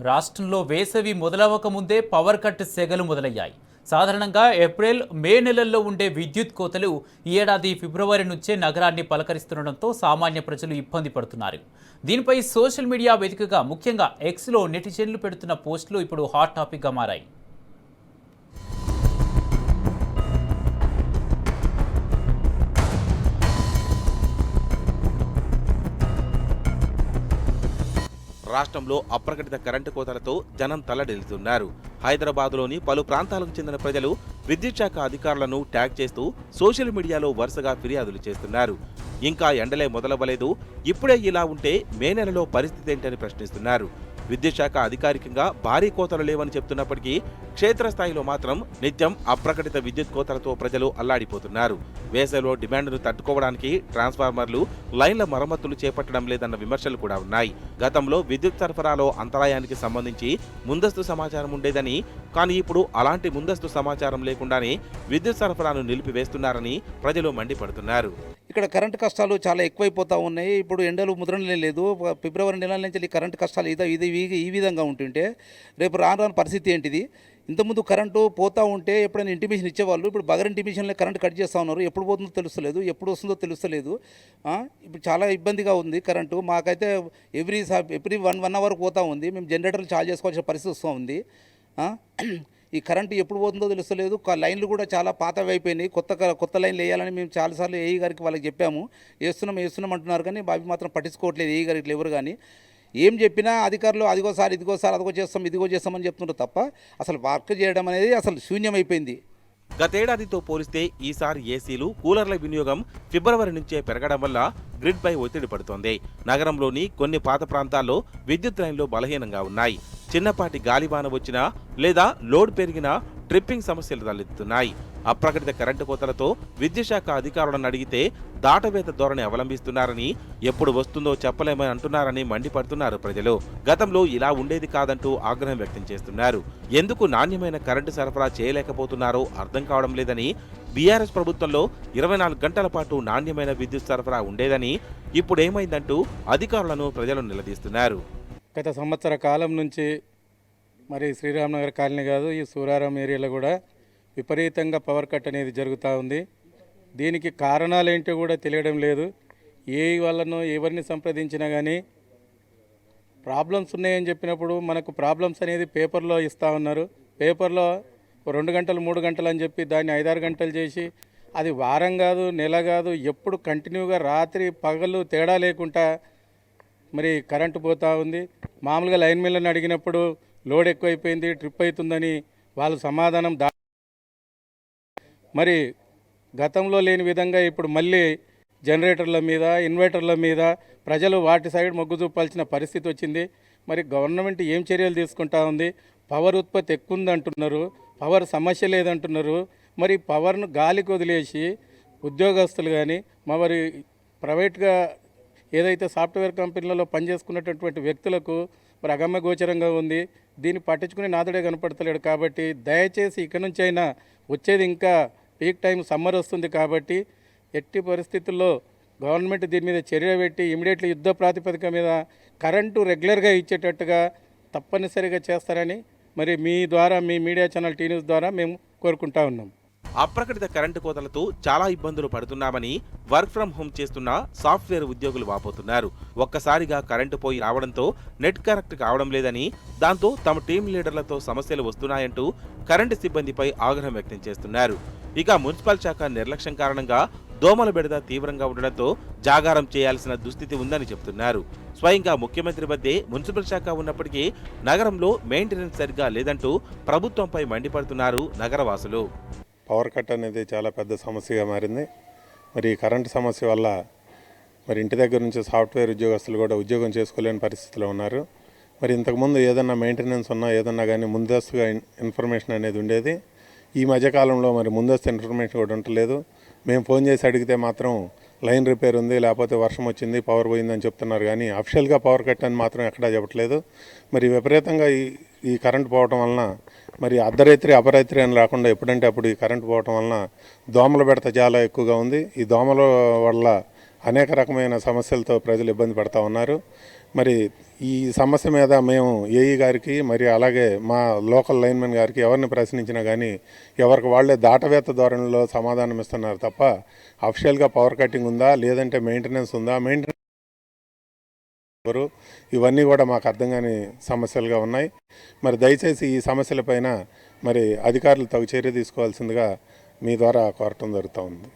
రాష్ట్రంలో వేసవి మొదలవక ముందే పవర్ కట్ సెగలు మొదలయ్యాయి. సాధారణంగా ఏప్రిల్, మే నెలల్లో ఉండే విద్యుత్ కోతలు ఈ ఏడాది ఫిబ్రవరి నుంచే నగరాన్ని పలకరిస్తుండటంతో సామాన్య ప్రజలు ఇబ్బంది పడుతున్నారు. దీనిపై సోషల్ మీడియా వేదికగా ముఖ్యంగా ఎక్స్లో నెటిజన్లు పెడుతున్న పోస్టులు ఇప్పుడు హాట్ టాపిక్గా మారాయి. రాష్ట్రంలో అప్రకటిత కరెంటు కోతలతో జనం తల్లడిల్లుతున్నారు. హైదరాబాద్లోని పలు ప్రాంతాలకు చెందిన ప్రజలు విద్యుత్ శాఖ అధికారులను ట్యాగ్ చేస్తూ సోషల్ మీడియాలో వరుసగా ఫిర్యాదులు చేస్తున్నారు. ఇంకా ఎండలే మొదలవ్వలేదు, ఇప్పుడే ఇలా ఉంటే మే నెలలో పరిస్థితి ఏంటని ప్రశ్నిస్తున్నారు. విద్యుత్ శాఖ అధికారికంగా భారీ కోతలు లేవని చెప్తున్నప్పటికీ క్షేత్రస్థాయిలో మాత్రం నిత్యం అప్రకటిత విద్యుత్ కోతలతో ప్రజలు అల్లాడిపోతున్నారు. వేసవిలో డిమాండ్ను తట్టుకోవడానికి ట్రాన్స్ఫార్మర్లు, లైన్ల మరమ్మతులు చేపట్టడం లేదన్న విమర్శలు కూడా ఉన్నాయి. గతంలో విద్యుత్ సరఫరాలో అంతరాయానికి సంబంధించి ముందస్తు సమాచారం ఉండేదని, కానీ ఇప్పుడు అలాంటి ముందస్తు సమాచారం లేకుండానే విద్యుత్ సరఫరాను నిలిపివేస్తున్నారని ప్రజలు మండిపడుతున్నారు. ఇక్కడ కరెంటు కష్టాలు చాలా ఎక్కువైపోతూ ఉన్నాయి. ఇప్పుడు ఎండలు ముద్రనే లేదు. ఫిబ్రవరి నెల నుంచి కరెంటు కష్టాలు ఈ విధంగా ఉంటుంటే రేపు రాను పరిస్థితి ఏంటిది? ఇంతకుముందు కరెంటు పోతూ ఉంటే ఎప్పుడైనా ఇంటిమేషన్ ఇచ్చేవాళ్ళు, ఇప్పుడు బగర్ ఇంటిమేషన్లో కరెంట్ కట్ చేస్తూ ఉన్నారు. ఎప్పుడు పోతుందో తెలుస్తలేదు, ఎప్పుడు వస్తుందో తెలుస్తలేదు. ఇప్పుడు చాలా ఇబ్బందిగా ఉంది కరెంటు. మాకైతే ఎవ్రీ వన్ అవర్ పోతూ ఉంది. మేము జనరేటర్లు చార్జ్ చేసుకోవాల్సిన పరిస్థితి వస్తూ ఉంది. ఈ కరెంటు ఎప్పుడు పోతుందో తెలుస్తలేదు. లైన్లు కూడా చాలా పాతవి అయిపోయినాయి. కొత్త లైన్లు వేయాలని మేము చాలాసార్లు ఏఈ గారికి వాళ్ళకి చెప్పాము. వేస్తున్నాం అంటున్నారు, కానీ అవి మాత్రం పట్టించుకోవట్లేదు ఏఈ గారికి ఎవరు. కానీ ఏం చెప్పినా అధికారులు అదిగో ఇదిగో చేస్తామని చెప్తున్నారు తప్ప అసలు వర్క్ చేయడం అనేది అసలు శూన్యమైపోయింది. గతేడాదితో పోలిస్తే ఈసారి ఏసీలు, కూలర్ల వినియోగం ఫిబ్రవరి నుంచే పెరగడం వల్ల గ్రిడ్పై ఒత్తిడి పడుతోంది. నగరంలోని కొన్ని పాత ప్రాంతాల్లో విద్యుత్ లైన్లు బలహీనంగా ఉన్నాయి. చిన్నపాటి గాలివాన వచ్చినా లేదా లోడ్ పెరిగినా ట్రిప్పింగ్ సమస్యలు తలెత్తుతున్నాయి. అప్రకటిత కరెంటు కోతలతో విద్యుత్ శాఖ అధికారులను అడిగితే దాటవేత ధోరణి అవలంబిస్తున్నారని, ఎప్పుడు వస్తుందో చెప్పలేమని అంటున్నారని మండిపడుతున్నారు ప్రజలు. గతంలో ఇలా ఉండేది కాదంటూ ఆగ్రహం వ్యక్తం చేస్తున్నారు. ఎందుకు నాణ్యమైన కరెంటు సరఫరా చేయలేకపోతున్నారో అర్థం కావడం లేదని, బీఆర్ఎస్ ప్రభుత్వంలో 24 గంటల పాటు నాణ్యమైన విద్యుత్ సరఫరా ఉండేదని, ఇప్పుడేమైందంటూ అధికారులను ప్రజలు నిలదీస్తున్నారు. గత సంవత్సర కాలం నుంచి మరి శ్రీరామనగర్ కాలనీ కాదు, ఈ సూరారం ఏరియాలో కూడా విపరీతంగా పవర్ కట్ అనేది జరుగుతూ ఉంది. దీనికి కారణాలు ఏంటో కూడా తెలియడం లేదు. ఏ వాళ్ళను ఎవరిని సంప్రదించినా కానీ ప్రాబ్లమ్స్ ఉన్నాయని చెప్పినప్పుడు మనకు ప్రాబ్లమ్స్ అనేది పేపర్లో ఇస్తూ ఉన్నారు. పేపర్లో 2 గంటలు 3 గంటలు అని చెప్పి దాన్ని 5-6 గంటలు చేసి, అది వారం కాదు, నెల కాదు, ఎప్పుడు కంటిన్యూగా రాత్రి పగలు తేడా లేకుండా మరి కరెంటు పోతూ ఉంది. మామూలుగా లైన్ మెన్లను అడిగినప్పుడు లోడ్ ఎక్కువైపోయింది, ట్రిప్ అవుతుందని వాళ్ళు సమాధానం మరి గతంలో లేని విధంగా ఇప్పుడు మళ్ళీ జనరేటర్ల మీద, ఇన్వర్టర్ల మీద ప్రజలు వాటి సైడ్ మొగ్గు చూపాల్సిన పరిస్థితి వచ్చింది. మరి గవర్నమెంట్ ఏం చర్యలు తీసుకుంటా ఉంది? పవర్ ఉత్పత్తి ఎక్కువ ఉందంటున్నారు, పవర్ సమస్య లేదంటున్నారు. మరి పవర్ను గాలికి వదిలేసి ఉద్యోగస్తులు కానీ మరి ప్రైవేట్గా ఏదైతే సాఫ్ట్వేర్ కంపెనీలలో పనిచేసుకున్నటువంటి వ్యక్తులకు మరి అగమ్య గోచరంగా ఉంది. దీన్ని పట్టించుకునే నాదుడే కనపడతలేడు. కాబట్టి దయచేసి ఇక్కడి నుంచి అయినా వచ్చేది ఇంకా పీక్ టైం సమ్మర్ వస్తుంది కాబట్టి ఎట్టి పరిస్థితుల్లో గవర్నమెంట్ దీని మీద చర్య పెట్టి ఇమీడియట్లీ యుద్ధ ప్రాతిపదిక మీద కరెంటు రెగ్యులర్గా ఇచ్చేటట్టుగా తప్పనిసరిగా చేస్తారని మరి మీ ద్వారా, మీ మీడియా ఛానల్ టీ న్యూస్ ద్వారా మేము కోరుకుంటా ఉన్నాం. అప్రకటిత కరెంటు కోతలతో చాలా ఇబ్బందులు పడుతున్నామని వర్క్ ఫ్రం హోం చేస్తున్న సాఫ్ట్వేర్ ఉద్యోగులు వాపోతున్నారు. ఒక్కసారిగా కరెంటు పోయి రావడంతో నెట్ కనెక్ట్ కావడం లేదని, దాంతో తమ టీం లీడర్లతో సమస్యలు వస్తున్నాయంటూ కరెంటు సిబ్బందిపై ఆగ్రహం వ్యక్తం చేస్తున్నారు. ఇక మున్సిపల్ శాఖ నిర్లక్ష్యం కారణంగా దోమల బెడద తీవ్రంగా ఉండడంతో జాగారం చేయాల్సిన దుస్థితి ఉందని చెబుతున్నారు. స్వయంగా ముఖ్యమంత్రి వద్దే మున్సిపల్ శాఖ ఉన్నప్పటికీ నగరంలో మెయింటెనెన్స్ సరిగ్గా లేదంటూ ప్రభుత్వంపై మండిపడుతున్నారు నగరవాసులు. పవర్ కట్ అనేది చాలా పెద్ద సమస్యగా మారింది. మరి ఈ కరెంటు సమస్య వల్ల మరి ఇంటి దగ్గర నుంచి సాఫ్ట్వేర్ ఉద్యోగస్తులు కూడా ఉద్యోగం చేసుకోలేని పరిస్థితిలో ఉన్నారు. మరి ఇంతకుముందు ఏదన్నా మెయింటెనెన్స్ ఉన్నా ఏదన్నా కానీ ముందస్తుగా ఇన్ఫర్మేషన్ అనేది ఉండేది. ఈ మధ్యకాలంలో మరి ముందస్తు ఇన్ఫర్మేషన్ కూడా ఉండలేదు. మేము ఫోన్ చేసి అడిగితే మాత్రం లైన్ రిపేర్ ఉంది, లేకపోతే వర్షం వచ్చింది, పవర్ పోయిందని చెప్తున్నారు. కానీ అఫిషియల్గా పవర్ కట్ అని మాత్రం ఎక్కడా చెప్పట్లేదు. మరి విపరీతంగా ఈ కరెంటు పోవటం వలన మరి అర్ధరాత్రి అపరాత్రి అని లేకుండా ఎప్పుడంటే అప్పుడు ఈ కరెంటు పోవటం వలన దోమల బెడత చాలా ఎక్కువగా ఉంది. ఈ దోమల వల్ల అనేక రకమైన సమస్యలతో ప్రజలు ఇబ్బంది పడుతూ ఉన్నారు. మరి ఈ సమస్య మీద మేము ఏఈ గారికి మరి అలాగే మా లోకల్ లైన్మెన్ గారికి ఎవరిని ప్రశ్నించినా కానీ ఎవరికి వాళ్ళే దాటవేత ధోరణిలో సమాధానం ఇస్తున్నారు తప్ప అఫిషియల్గా పవర్ కటింగ్ ఉందా లేదంటే మెయింటెనెన్స్ ఉందా ఇవన్నీ కూడా మాకు అర్థం కాని సమస్యలుగా ఉన్నాయి. మరి దయచేసి ఈ సమస్యలపైన మరి అధికారులు తగు చర్య తీసుకోవాల్సిందిగా మీ ద్వారా కోరటం జరుగుతూ ఉంది.